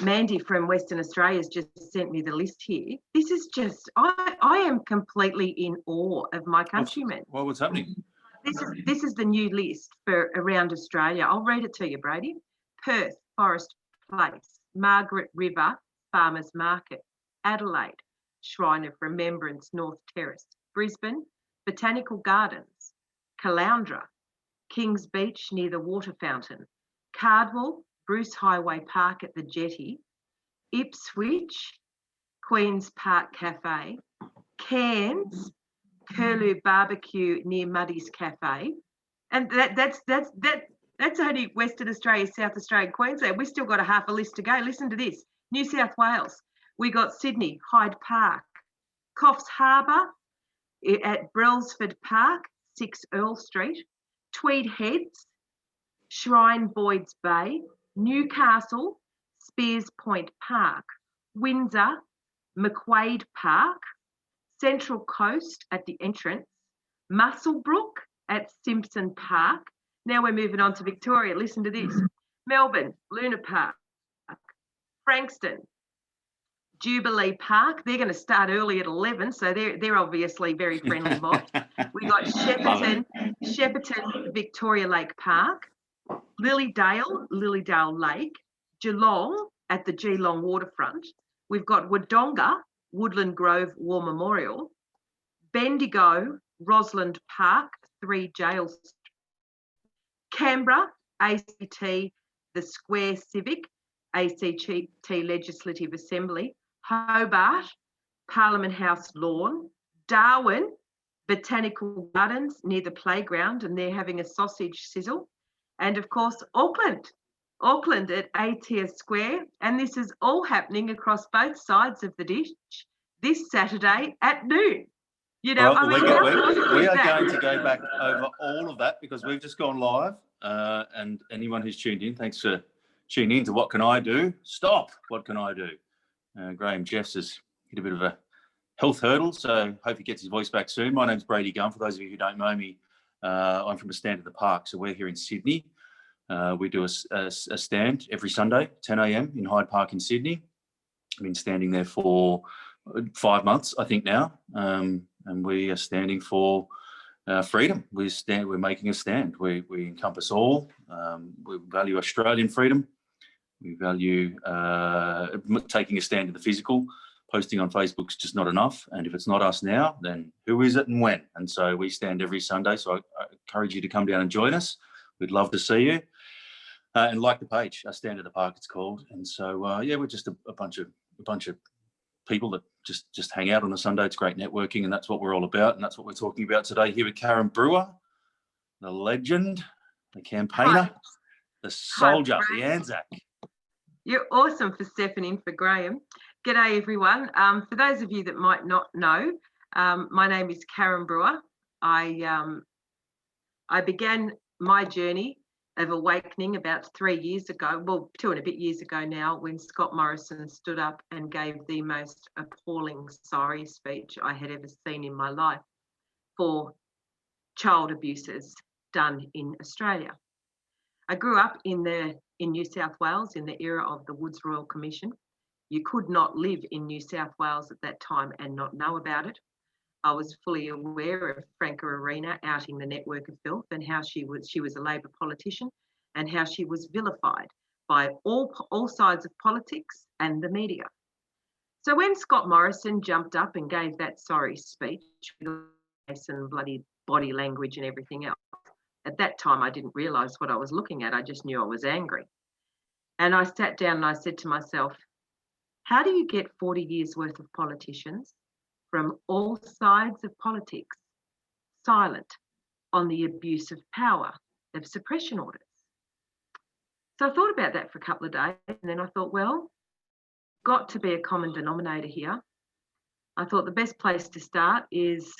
Mandy from Western Australia has just sent me the list here. This is just, I am completely in awe of my countrymen. What's happening? This is the new list for around Australia. I'll read it to you, Brady. Perth, Forest Place, Margaret River, Farmers Market, Adelaide, Shrine of Remembrance, North Terrace, Brisbane, Botanical Gardens, Caloundra, Kings Beach near the water fountain, Cardwell, Bruce Highway Park at the Jetty, Ipswich, Queen's Park Cafe, Cairns, Curlew Barbecue near Muddy's Cafe, and that's only Western Australia, South Australia, Queensland. We've still got a half a list to go. Listen to this. New South Wales, we got Sydney, Hyde Park, Coffs Harbour at Brailsford Park, 6 Earl Street, Tweed Heads, Shrine Boyd's Bay, Newcastle, Spears Point Park, Windsor, Macquarie Park, Central Coast at the entrance, Muswellbrook at Simpson Park. Now we're moving on to Victoria. Listen to this. Melbourne, Luna Park, Frankston, Jubilee Park. They're going to start early at 11, so they're obviously very friendly lot. We got Shepparton, Victoria Lake Park, Lilydale Lake, Geelong at the Geelong waterfront. We've got Wodonga, Woodland Grove War Memorial, Bendigo, Roslund Park, 3 Jails, Canberra, ACT, the Square Civic, ACT Legislative Assembly, Hobart, Parliament House Lawn, Darwin, Botanical Gardens near the playground, and they're having a sausage sizzle, and of course Auckland at ATS Square, and this is all happening across both sides of the ditch this Saturday at noon. You know, well, we are going to go back over all of that because we've just gone live, and anyone who's tuned in, thanks for tuning in to What Can I Do? Stop! What Can I Do? Graham Jeffs has hit a bit of a health hurdle, so hope he gets his voice back soon. My name's Brady Gunn. For those of you who don't know me, I'm from a stand at the park, so we're here in Sydney. We do a stand every Sunday, 10 a.m. in Hyde Park in Sydney. I've been standing there for 5 months, I think now, and we are standing for freedom. We're making a stand. We encompass all. We value Australian freedom. We value taking a stand in the physical. Posting on Facebook is just not enough. And if it's not us now, then who is it and when? And so we stand every Sunday. So I encourage you to come down and join us. We'd love to see you. And like the page, our Stand at the Park, it's called. And so, we're just a bunch of people that just hang out on a Sunday. It's great networking, and that's what we're all about. And that's what we're talking about today here with Karen Brewer, the legend, the campaigner, the soldier, the Anzac. You're awesome for stepping in for Graham. G'day, everyone. For those of you that might not know, my name is Karen Brewer. I began my journey of awakening about 3 years ago, well, 2 and a bit years ago now, when Scott Morrison stood up and gave the most appalling sorry speech I had ever seen in my life for child abuses done in Australia. I grew up in New South Wales in the era of the Woods Royal Commission. You could not live in New South Wales at that time and not know about it. I was fully aware of Franca Arena outing the network of filth and how she was a Labor politician and how she was vilified by all sides of politics and the media. So when Scott Morrison jumped up and gave that sorry speech with and bloody body language and everything else, at that time I didn't realise what I was looking at. I just knew I was angry. And I sat down and I said to myself, how do you get 40 years worth of politicians from all sides of politics silent on the abuse of power of suppression orders? So I thought about that for a couple of days, and then I thought, well, got to be a common denominator here. I thought the best place to start is,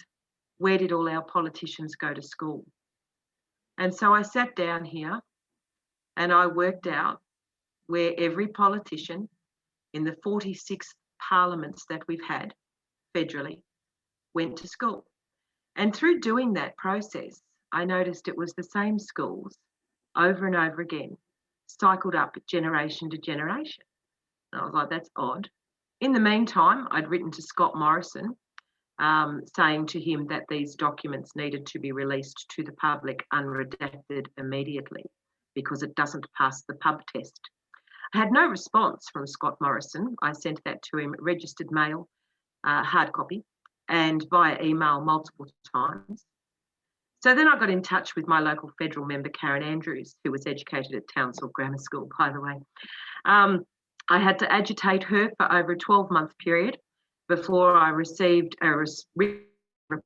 where did all our politicians go to school? And so I sat down here and I worked out where every politician in the 46 parliaments that we've had federally went to school. And through doing that process, I noticed it was the same schools over and over again, cycled up generation to generation. And I was like, that's odd. In the meantime, I'd written to Scott Morrison saying to him that these documents needed to be released to the public unredacted immediately because it doesn't pass the pub test. I had no response from Scott Morrison. I sent that to him registered mail, hard copy, and via email multiple times. So then I got in touch with my local federal member, Karen Andrews, who was educated at Townsville Grammar School, by the way. I had to agitate her for over a 12-month period before I received a response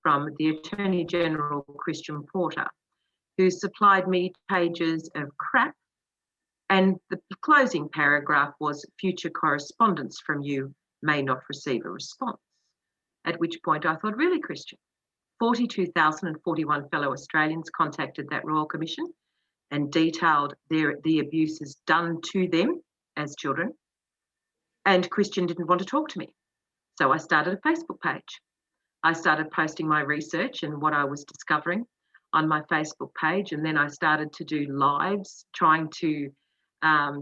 from the Attorney General, Christian Porter, who supplied me pages of crap, and the closing paragraph was, future correspondence from you may not receive a response. At which point I thought, really, Christian? 42,041 fellow Australians contacted that Royal Commission and detailed the abuses done to them as children, and Christian didn't want to talk to me. So I started a Facebook page. I started posting my research and what I was discovering on my Facebook page, and then I started to do lives trying to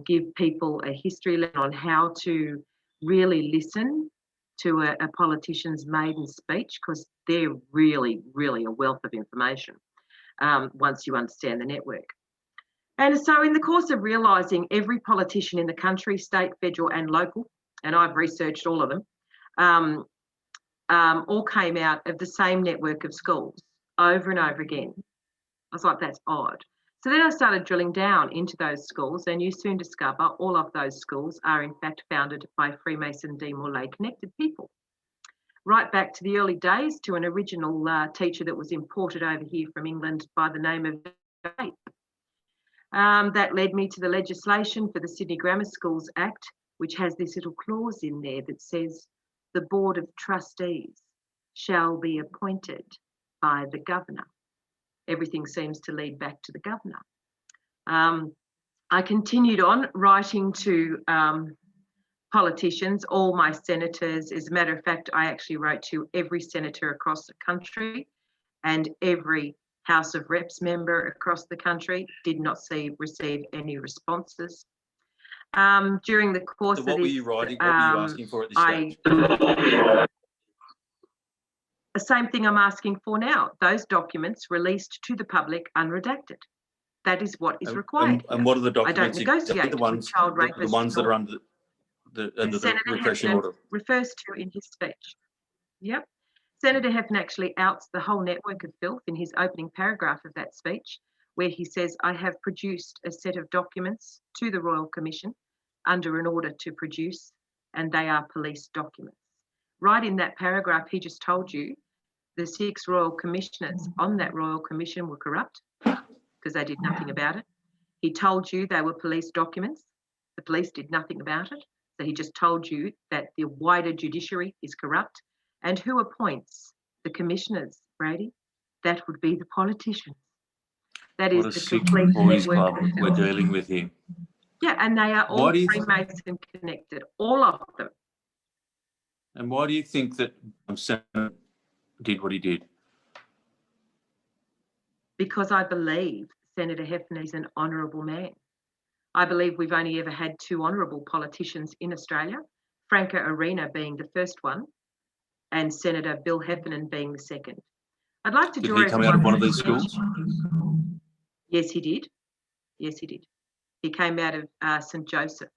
give people a history lesson on how to really listen to a politician's maiden speech, because they're really, really a wealth of information once you understand the network. And so in the course of realising every politician in the country, state, federal and local, and I've researched all of them, all came out of the same network of schools over and over again. I was like, that's odd. So then I started drilling down into those schools, and you soon discover all of those schools are in fact founded by Freemason DeMolay connected people. Right back to the early days, to an original teacher that was imported over here from England by the name of Brady. That led me to the legislation for the Sydney Grammar Schools Act, which has this little clause in there that says the Board of Trustees shall be appointed by the Governor. Everything seems to lead back to the Governor. I continued on writing to politicians, all my senators. As a matter of fact, I actually wrote to every senator across the country and every House of Reps member across the country. Did not receive any responses. During the course of this, what were you writing? What were you asking for at this stage? The same thing I'm asking for now. Those documents released to the public unredacted. That is what is required. And what are the documents? I don't negotiate with child rapists. The ones that are under the repression order. Refers to in his speech. Yep. Senator Heffernan actually outs the whole network of filth in his opening paragraph of that speech, where he says, I have produced a set of documents to the Royal Commission under an order to produce, and they are police documents. Right in that paragraph, he just told you the 6 Royal Commissioners on that Royal Commission were corrupt because they did nothing about it. He told you they were police documents. The police did nothing about it. So he just told you that the wider judiciary is corrupt. And who appoints the commissioners, Brady? That would be the politicians. That is the complete boys club we're dealing with here. Yeah, and they are all Freemason connected, all of them. And why do you think that Senator did what he did? Because I believe Senator Heffernan is an honourable man. I believe we've only ever had 2 honourable politicians in Australia, Franco Arena being the first one, and Senator Bill Heffernan being the second. I'd like to draw. Did he come out of one of these schools? Yes, he did. Yes, he did. He came out of St. Joseph's.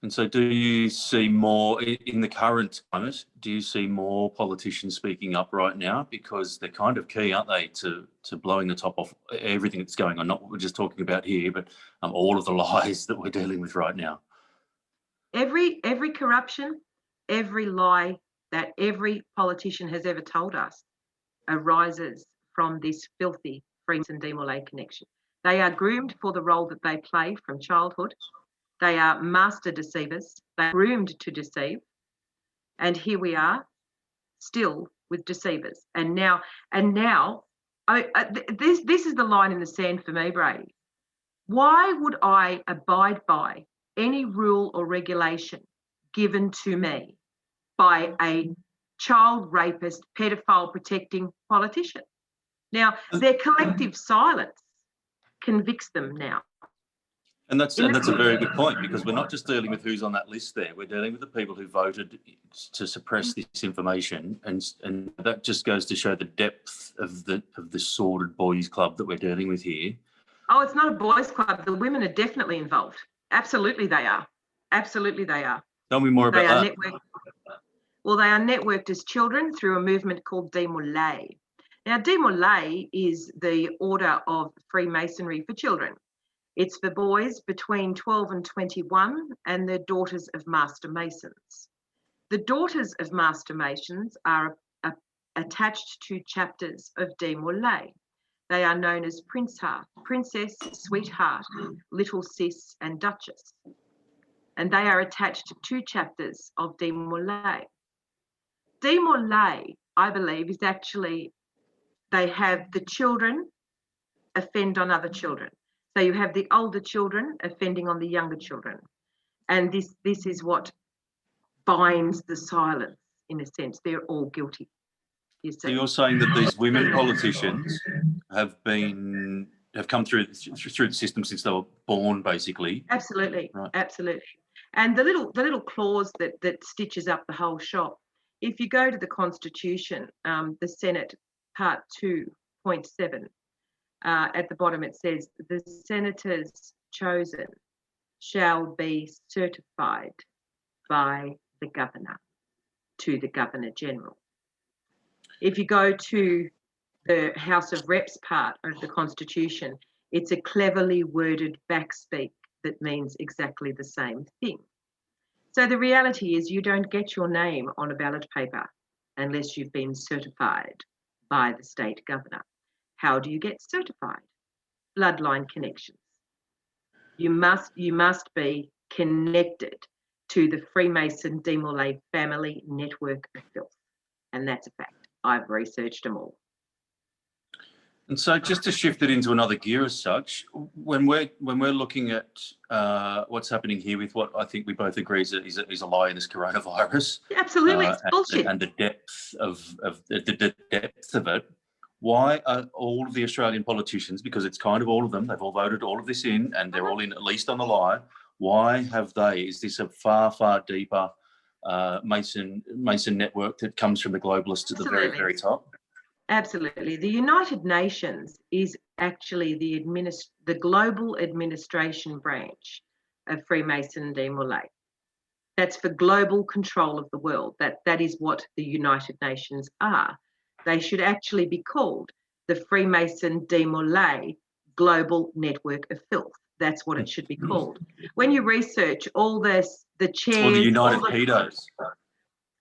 And so do you see more in the current climate, do you see more politicians speaking up right now? Because they're kind of key, aren't they, to blowing the top off everything that's going on, not what we're just talking about here, but all of the lies that we're dealing with right now. Every corruption, every lie that every politician has ever told us arises from this filthy Freemason DeMolay connection. They are groomed for the role that they play from childhood. They are master deceivers. They're groomed to deceive. And here we are still with deceivers. And now, this is the line in the sand for me, Brady. Why would I abide by any rule or regulation given to me by a child rapist, pedophile protecting politician? Now, their collective silence convicts them now. And that's a very good point, because we're not just dealing with who's on that list there. We're dealing with the people who voted to suppress this information, and that just goes to show the depth of the sordid boys' club that we're dealing with here. Oh, it's not a boys' club. The women are definitely involved. Absolutely, they are. Absolutely, they are. Tell me more about that. Well, they are networked as children through a movement called Demolay. Now, Demolay is the order of Freemasonry for children. It's for boys between 12 and 21 and the daughters of Master Masons. The daughters of Master Masons are attached to chapters of Demolay. They are known as Princess, Sweetheart, Little Sis, and Duchess. And they are attached to 2 chapters of Demolay. Demolay, I believe, is actually, they have the children offend on other children. So you have the older children offending on the younger children. And this is what binds the silence, in a sense. They're all guilty. So you're saying that these women politicians have come through the system since they were born, basically? Absolutely, right. Absolutely. And the little clause that stitches up the whole shop, if you go to the Constitution, the Senate Part 2.7, at the bottom it says, the senators chosen shall be certified by the governor to the Governor General. If you go to the House of Reps part of the Constitution, it's a cleverly worded backspeak that means exactly the same thing. So the reality is you don't get your name on a ballot paper unless you've been certified by the state governor. How do you get certified? Bloodline connections. You must be connected to the Freemason Demolay family network of filth. And that's a fact. I've researched them all. And so, just to shift it into another gear as such, when we're looking at what's happening here with what I think we both agree is a lie in this coronavirus, absolutely, it's bullshit, and the depth of the depth of it. Why are all of the Australian politicians, because it's kind of all of them, they've all voted all of this in, and they're all in at least on the lie? Why have they? Is this a far deeper Mason network that comes from the globalists at the very top? Absolutely. The United Nations is actually the global administration branch of Freemason Demolay. That's for global control of the world. That is what the United Nations are. They should actually be called the Freemason Demolay Global Network of Filth. That's what it should be called. When you research all this, the chairs... Or the United Pedos.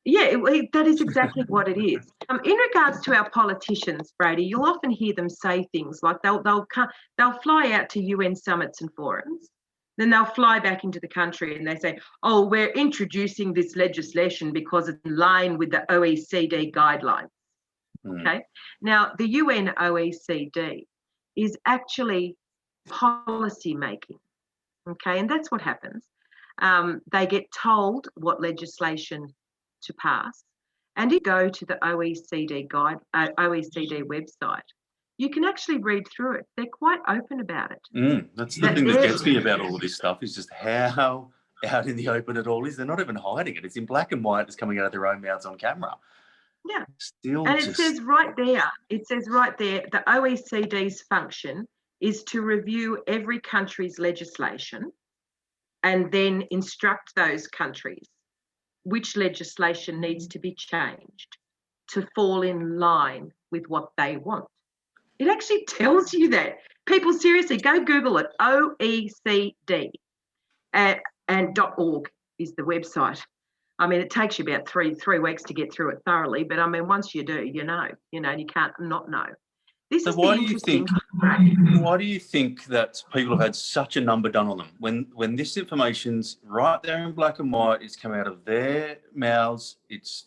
Yeah, that is exactly what it is. In regards to our politicians, Brady, you'll often hear them say things like they'll fly out to UN summits and forums, then they'll fly back into the country and they say, oh, we're introducing this legislation because it's in line with the OECD guidelines. Okay. Now, the UN OECD is actually policy making. Okay, and that's what happens. They get told what legislation to pass, and if you go to the OECD website, you can actually read through it. They're quite open about it. That's the thing that gets me about all of this stuff, is just how out in the open it all is. They're not even hiding it. It's in black and white. It's coming out of their own mouths on camera. Yeah. Still, and it says right there, the OECD's function is to review every country's legislation and then instruct those countries which legislation needs to be changed to fall in line with what they want. It actually tells you that. People, seriously, go Google it. OECD and .org is the website. I mean, it takes you about three weeks to get through it thoroughly, but I mean, once you do, you can't not know. This is why do you think that people have had such a number done on them when this information's right there in black and white? It's come out of their mouths. It's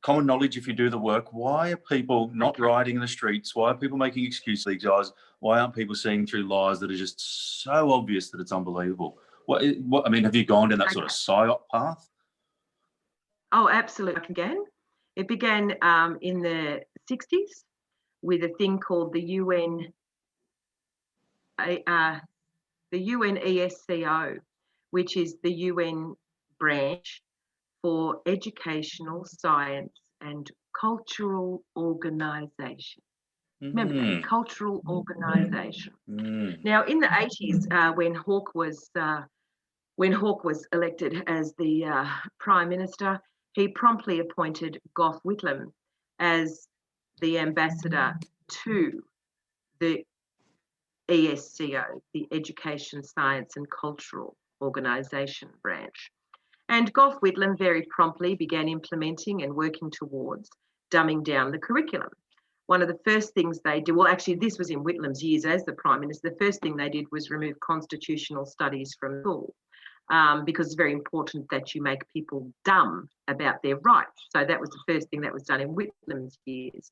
common knowledge if you do the work. Why are people not rioting in the streets? Why are people making excuses to these guys? Why aren't people seeing through lies that are just so obvious that it's unbelievable? What I mean, have you gone down that sort of psyop path? Oh, absolutely. It began in the 60s with a thing called the the UNESCO, which is the UN branch for Educational, Science and Cultural Organisation. Remember that, cultural organisation. Now, in the 80s, when Hawke was elected as the Prime Minister, he promptly appointed Gough Whitlam as the ambassador to the ESCO, the Education, Science and Cultural Organisation branch. And Gough Whitlam very promptly began implementing and working towards dumbing down the curriculum. One of the first things they did, well, actually, this was in Whitlam's years as the Prime Minister, the first thing they did was remove constitutional studies from school, because it's very important that you make people dumb about their rights. So that was the first thing that was done in Whitlam's years.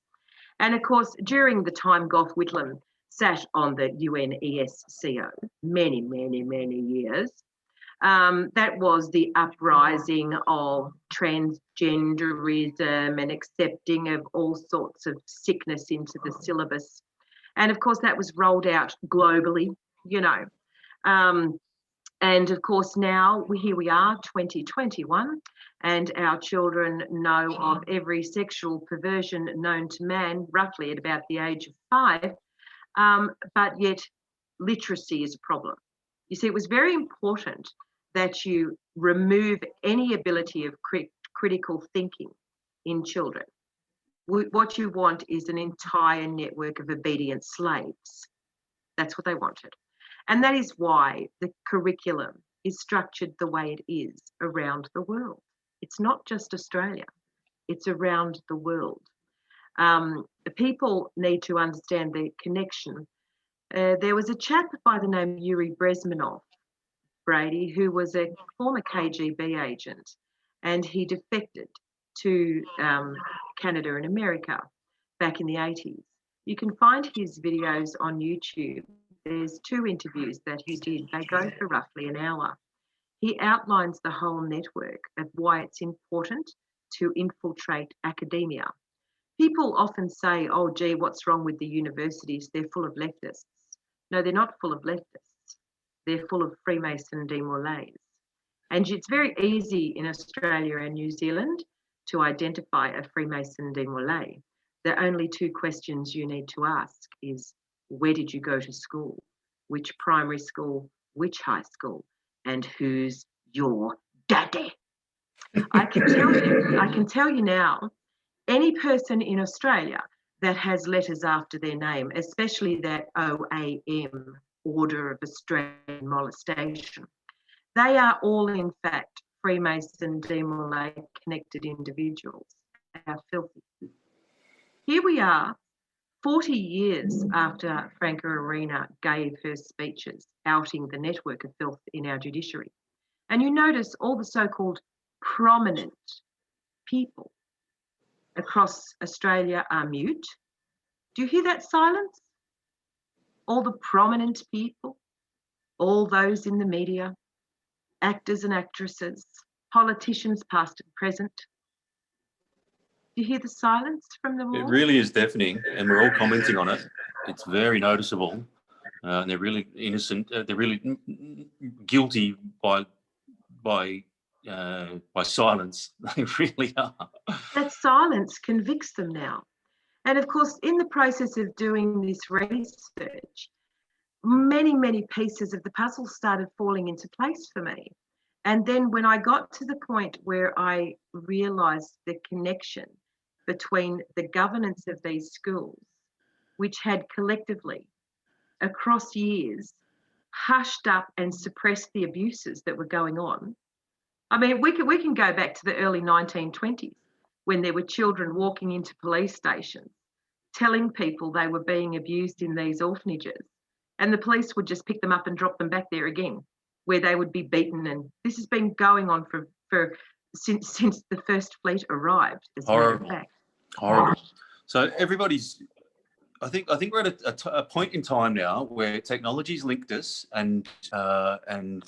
And of course, during the time Gough Whitlam sat on the UNESCO, many, many, many years, that was the uprising of transgenderism and accepting of all sorts of sickness into the syllabus. And of course, that was rolled out globally, you know. And of course, now here we are, 2021, and our children know of every sexual perversion known to man, roughly at about the age of 5, but yet literacy is a problem. You see, it was very important that you remove any ability of critical thinking in children. What you want is an entire network of obedient slaves. That's what they wanted. And that is why the curriculum is structured the way it is around the world. It's not just Australia, it's around the world. The people need to understand the connection. There was a chap by the name of Yuri Brezmenov, Brady, who was a former KGB agent, and he defected to Canada and America back in the 80s. You can find his videos on YouTube. There's 2 interviews that he did. They go for roughly an hour. He outlines the whole network of why it's important to infiltrate academia. People often say, oh, gee, what's wrong with the universities? They're full of leftists. No, they're not full of leftists. They're full of Freemason demoralies. And it's very easy in Australia and New Zealand to identify a Freemason demorale. The only 2 questions you need to ask is, where did you go to school? Which primary school? Which high school? And who's your daddy? I can tell you now, any person in Australia that has letters after their name, especially that OAM, Order of Australian Molestation, they are all in fact Freemason demorale connected individuals. They are filthy. Here we are, 40 years after Franca Arena gave her speeches outing the network of filth in our judiciary. And you notice all the so-called prominent people across Australia are mute. Do you hear that silence? All the prominent people, all those in the media, actors and actresses, politicians past and present. Do you hear the silence from them all? It really is deafening, and we're all commenting on it. It's very noticeable, and they're really innocent. They're really guilty by silence. They really are. That silence convicts them now. And of course, in the process of doing this research, many, many pieces of the puzzle started falling into place for me. And then when I got to the point where I realised the connection between the governance of these schools, which had collectively, across years, hushed up and suppressed the abuses that were going on. I mean, we can go back to the early 1920s when there were children walking into police stations telling people they were being abused in these orphanages, and the police would just pick them up and drop them back there again, where they would be beaten. And this has been going on since the first fleet arrived. Horrible. Horrible. So everybody's. I think we're at a point in time now where technology's linked us, and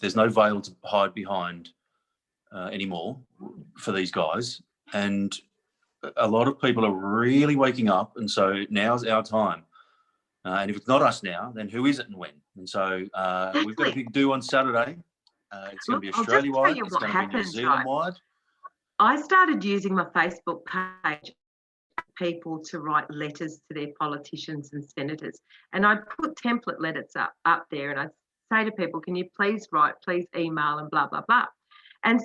there's no veil to hide behind anymore for these guys. And a lot of people are really waking up, and so now's our time. And if it's not us now, then who is it and when? And so we've got a big do on Saturday. It's going to be Australia-wide. It's going to be New Zealand-wide. I started using my Facebook page people to write letters to their politicians and senators, and I'd put template letters up there, and I'd say to people, can you please write, please email, and blah, blah, blah. And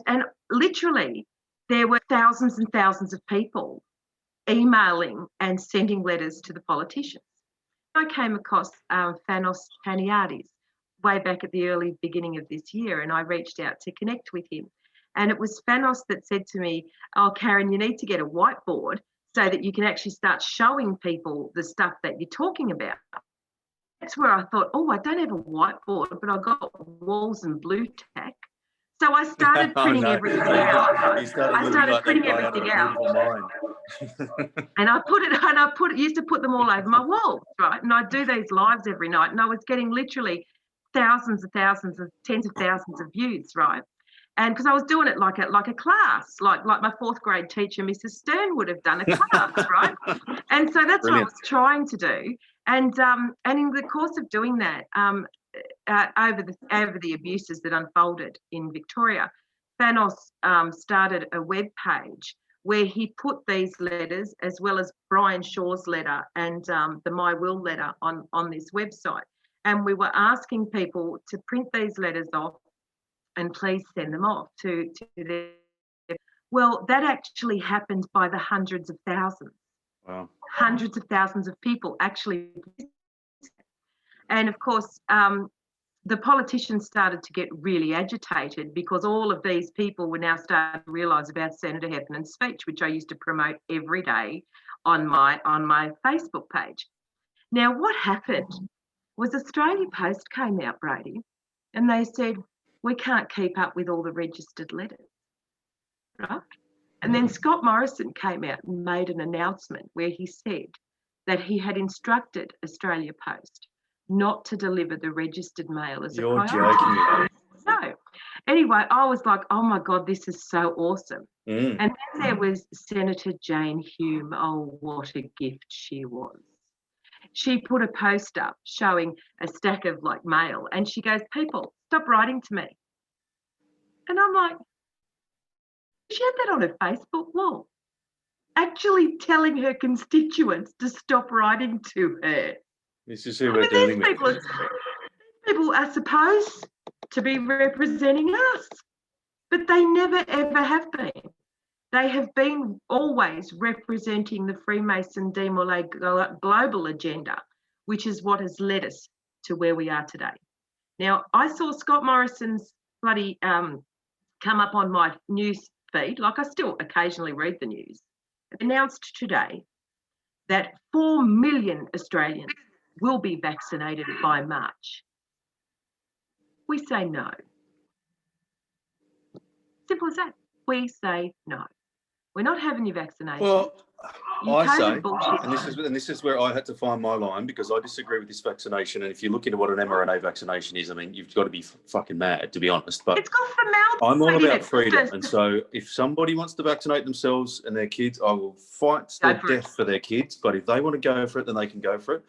literally there were thousands and thousands of people emailing and sending letters to the politicians. I came across Thanos Paniadis way back at the early beginning of this year, and I reached out to connect with him. And it was Thanos that said to me, oh, Karen, you need to get a whiteboard so that you can actually start showing people the stuff that you're talking about. That's where I thought, oh, I don't have a whiteboard, but I've got walls and blue tack. So I started printing everything out. I started printing everything out. And I used to put them all over my walls, right? And I'd do these lives every night, and I was getting literally thousands of thousands of tens of thousands of views, right? And because I was doing it like a class, like my fourth grade teacher, Mrs. Stern, would have done a class, right? And so that's what I was trying to do. And in the course of doing that, over the abuses that unfolded in Victoria, Thanos started a web page where he put these letters, as well as Brian Shaw's letter and the My Will letter, on this website. And we were asking people to print these letters off and please send them off to their. Well, that actually happened by the hundreds of thousands. Wow. Hundreds of thousands of people actually. And of course, the politicians started to get really agitated because all of these people were now starting to realise about Senator Heffernan's speech, which I used to promote every day on my Facebook page. Now, what happened was Australia Post came out, Brady, and they said, we can't keep up with all the registered letters, right? And then Scott Morrison came out and made an announcement where he said that he had instructed Australia Post not to deliver the registered mail as a priority. You're joking. No. Anyway, I was like, oh my God, this is so awesome. And then there was Senator Jane Hume. Oh, what a gift she was. She put a post up showing a stack of mail, and she goes, people, stop writing to me. And I'm like, she had that on her Facebook wall, actually telling her constituents to stop writing to her. This is who we're dealing with. People are supposed to be representing us, but they never, ever have been. They have been always representing the Freemason Demolay global agenda, which is what has led us to where we are today. Now, I saw Scott Morrison's bloody come up on my news feed, I still occasionally read the news. It announced today that 4 million Australians will be vaccinated by March. We say no. Simple as that. We say no. We're not having you vaccinated. Well, I say, and this is where I had to find my line, because I disagree with this vaccination. And if you look into what an mRNA vaccination is, I mean, you've got to be fucking mad, to be honest. But it's got formaldehyde. I'm all about freedom. And so if somebody wants to vaccinate themselves and their kids, I will fight to the death for their kids. But if they want to go for it, then they can go for it.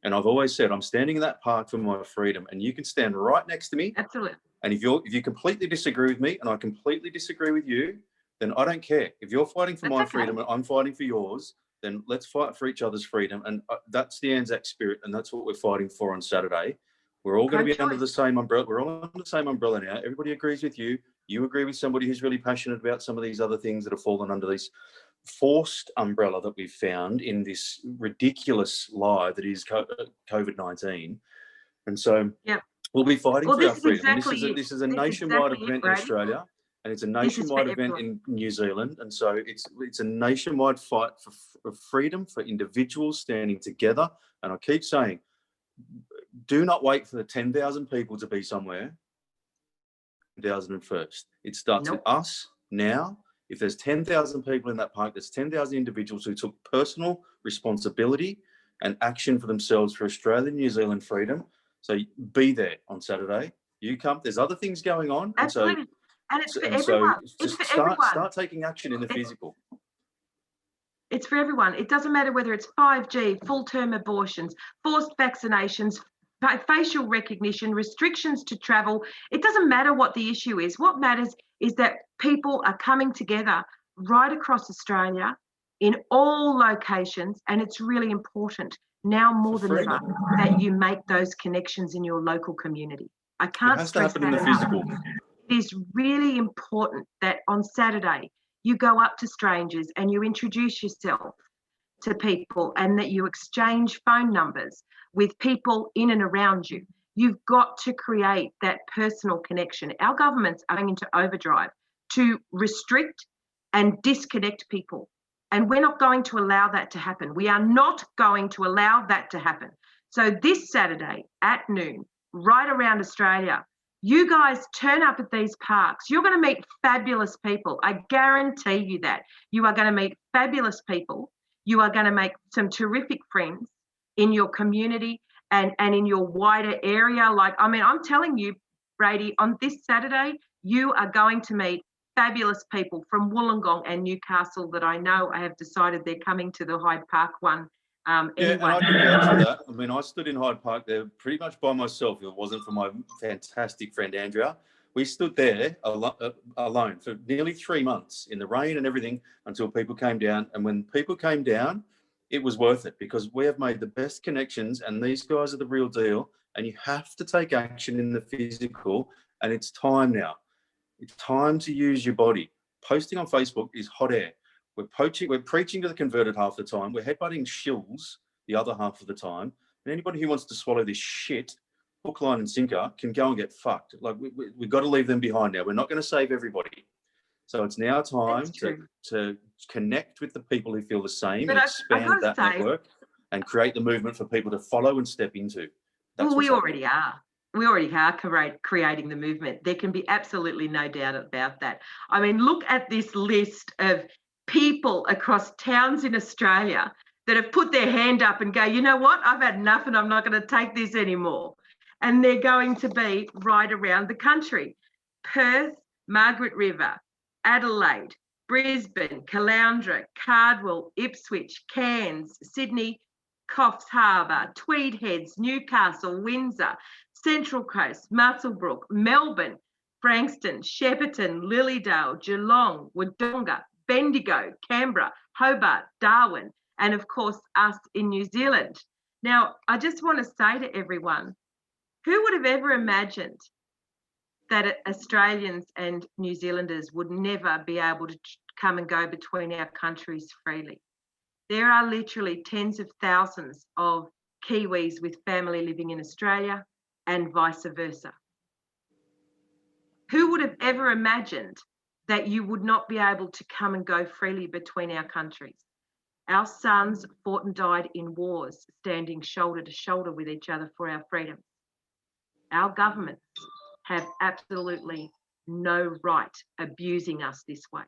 And I've always said, I'm standing in that park for my freedom, and you can stand right next to me. Absolutely. And if you completely disagree with me and I completely disagree with you, then I don't care. If you're fighting for my freedom and I'm fighting for yours, then let's fight for each other's freedom. And that's the Anzac spirit, and that's what we're fighting for on Saturday. We're all going to be under the same umbrella. We're all under the same umbrella now. Everybody agrees with you. You agree with somebody who's really passionate about some of these other things that have fallen under this forced umbrella that we've found in this ridiculous lie that is COVID-19. And so we'll be fighting for our freedom. This is a nationwide event in Australia, and it's a nationwide event in New Zealand. And so it's a nationwide fight for freedom, for individuals standing together. And I keep saying, do not wait for the 10,000 people to be somewhere. 2001st. It starts with us now. If there's 10,000 people in that park, there's 10,000 individuals who took personal responsibility and action for themselves for Australia and New Zealand freedom. So be there on Saturday. You come. There's other things going on. Absolutely. And it's for everyone. So just start taking action in the physical. It's for everyone. It doesn't matter whether it's 5G, full-term abortions, forced vaccinations, facial recognition, restrictions to travel. It doesn't matter what the issue is. What matters is that people are coming together right across Australia in all locations, and it's really important now more than ever that you make those connections in your local community. I can't stress that enough. It is really important that on Saturday you go up to strangers and you introduce yourself to people, and that you exchange phone numbers with people in and around you. You've got to create that personal connection. Our governments are going into overdrive to restrict and disconnect people. And we're not going to allow that to happen. We are not going to allow that to happen. So this Saturday at noon, right around Australia, you guys turn up at these parks. You're going to meet fabulous people. I guarantee you that. You are going to meet fabulous people. You are going to make some terrific friends in your community and in your wider area. I'm telling you, Brady, on this Saturday, you are going to meet fabulous people from Wollongong and Newcastle that I know I have decided they're coming to the Hyde Park one. Anyway. And I can vouch for that. I mean, I stood in Hyde Park there pretty much by myself. If it wasn't for my fantastic friend Andrea. We stood there alone for nearly 3 months in the rain and everything until people came down. And when people came down, it was worth it, because we have made the best connections, and these guys are the real deal. And you have to take action in the physical, and it's time now. It's time to use your body. Posting on Facebook is hot air. We're preaching to the converted half the time. We're headbutting shills the other half of the time. And anybody who wants to swallow this shit, hook, line and sinker, can go and get fucked. Like we've got to leave them behind now. We're not going to save everybody. So it's now time to connect with the people who feel the same, and expand that network and create the movement for people to follow and step into. We already are. We already are creating the movement. There can be absolutely no doubt about that. I mean, look at this list of people across towns in Australia that have put their hand up and go, you know what, I've had enough and I'm not going to take this anymore. And they're going to be right around the country. Perth, Margaret River, Adelaide, Brisbane, Caloundra, Cardwell, Ipswich, Cairns, Sydney, Coffs Harbour, Tweed Heads, Newcastle, Windsor, Central Coast, Muswellbrook, Melbourne, Frankston, Shepparton, Lilydale, Geelong, Wodonga, Bendigo, Canberra, Hobart, Darwin, and of course us in New Zealand. Now, I just want to say to everyone, who would have ever imagined that Australians and New Zealanders would never be able to come and go between our countries freely? There are literally tens of thousands of Kiwis with family living in Australia and vice versa. Who would have ever imagined that you would not be able to come and go freely between our countries? Our sons fought and died in wars, standing shoulder to shoulder with each other for our freedom. Our governments have absolutely no right abusing us this way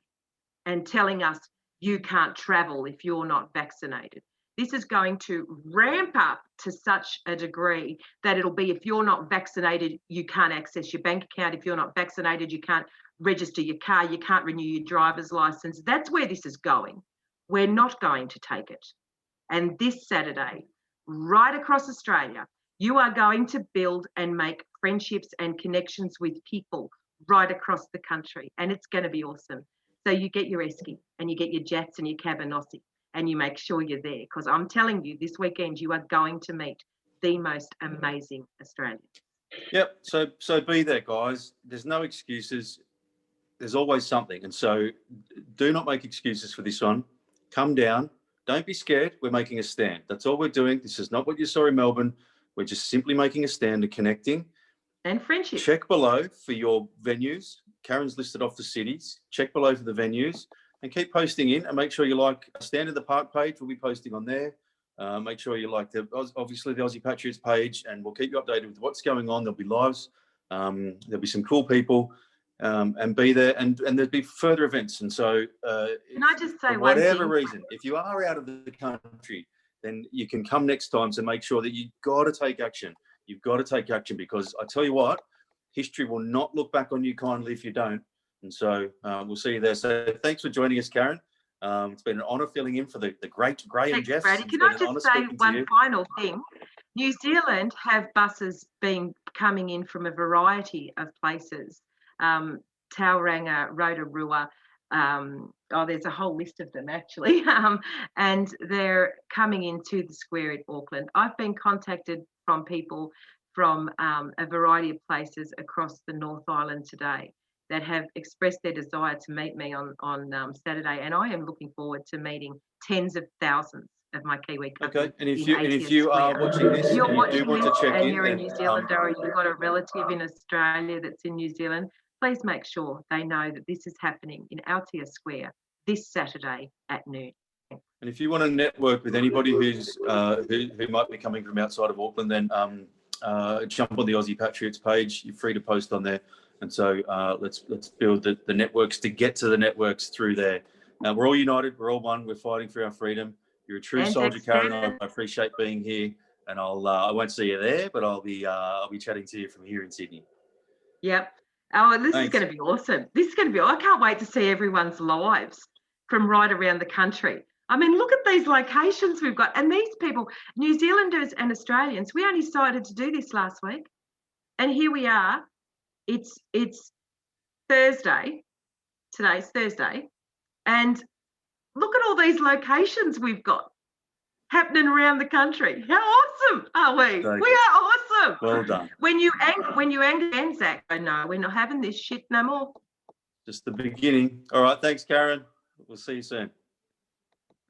and telling us you can't travel if you're not vaccinated. This is going to ramp up to such a degree that it'll be, if you're not vaccinated, you can't access your bank account. If you're not vaccinated, you can't register your car, you can't renew your driver's license. That's where this is going. We're not going to take it. And this Saturday, right across Australia, you are going to build and make friendships and connections with people right across the country. And it's going to be awesome. So you get your esky and you get your jats and your cabanossi and you make sure you're there, because I'm telling you, this weekend you are going to meet the most amazing Australians. Yep. So be there, guys. There's no excuses. There's always something. And so do not make excuses for this one. Come down. Don't be scared. We're making a stand. That's all we're doing. This is not what you saw in Melbourne. We're just simply making a stand and connecting. And friendship. Check below for your venues. Karen's listed off the cities. Check below for the venues and keep posting in, and make sure you like Stand in the Park page. We'll be posting on there. Make sure you like obviously the Aussie Patriots page, and we'll keep you updated with what's going on. There'll be lives. There'll be some cool people, and be there, and there'll be further events. And so, can I just say, for whatever reason, if you are out of the country, then you can come next time. So make sure that you've got to take action. You've got to take action, because I tell you what, history will not look back on you kindly if you don't. And so we'll see you there. So thanks for joining us, Karen. It's been an honour filling in for the great Graham Thanks, Jeffs. Brady. Can I just say one final thing? New Zealand have buses coming in from a variety of places. Tauranga, Rotorua, there's a whole list of them actually, and they're coming into the square in Auckland. I've been contacted from people from a variety of places across the North Island today that have expressed their desire to meet me on Saturday, and I am looking forward to meeting tens of thousands of my Kiwi cousins. Okay, and if you are watching this, you're and you do want to check and in, you're a then, New Zealander, or you've got a relative in Australia that's in New Zealand, please make sure they know that this is happening in Aotea Square this Saturday at noon. And if you want to network with anybody who's who might be coming from outside of Auckland, then jump on the Aussie Patriots page. You're free to post on there. And so let's build the networks to get to the networks through there. We're all united. We're all one. We're fighting for our freedom. You're a true soldier, Karen. I appreciate being here. And I won't see you there, but I'll be chatting to you from here in Sydney. Yep. Oh, this is going to be awesome. This is going to be. I can't wait to see everyone's lives from right around the country. I mean, look at these locations we've got, and these people, New Zealanders and Australians. We only started to do this last week, and here we are. It's Thursday. Today's Thursday, and look at all these locations we've got happening around the country. How awesome are we? So we are awesome. Well done. When you anger Anzac, I know we're not having this shit no more. Just the beginning. All right. Thanks, Karen. We'll see you soon.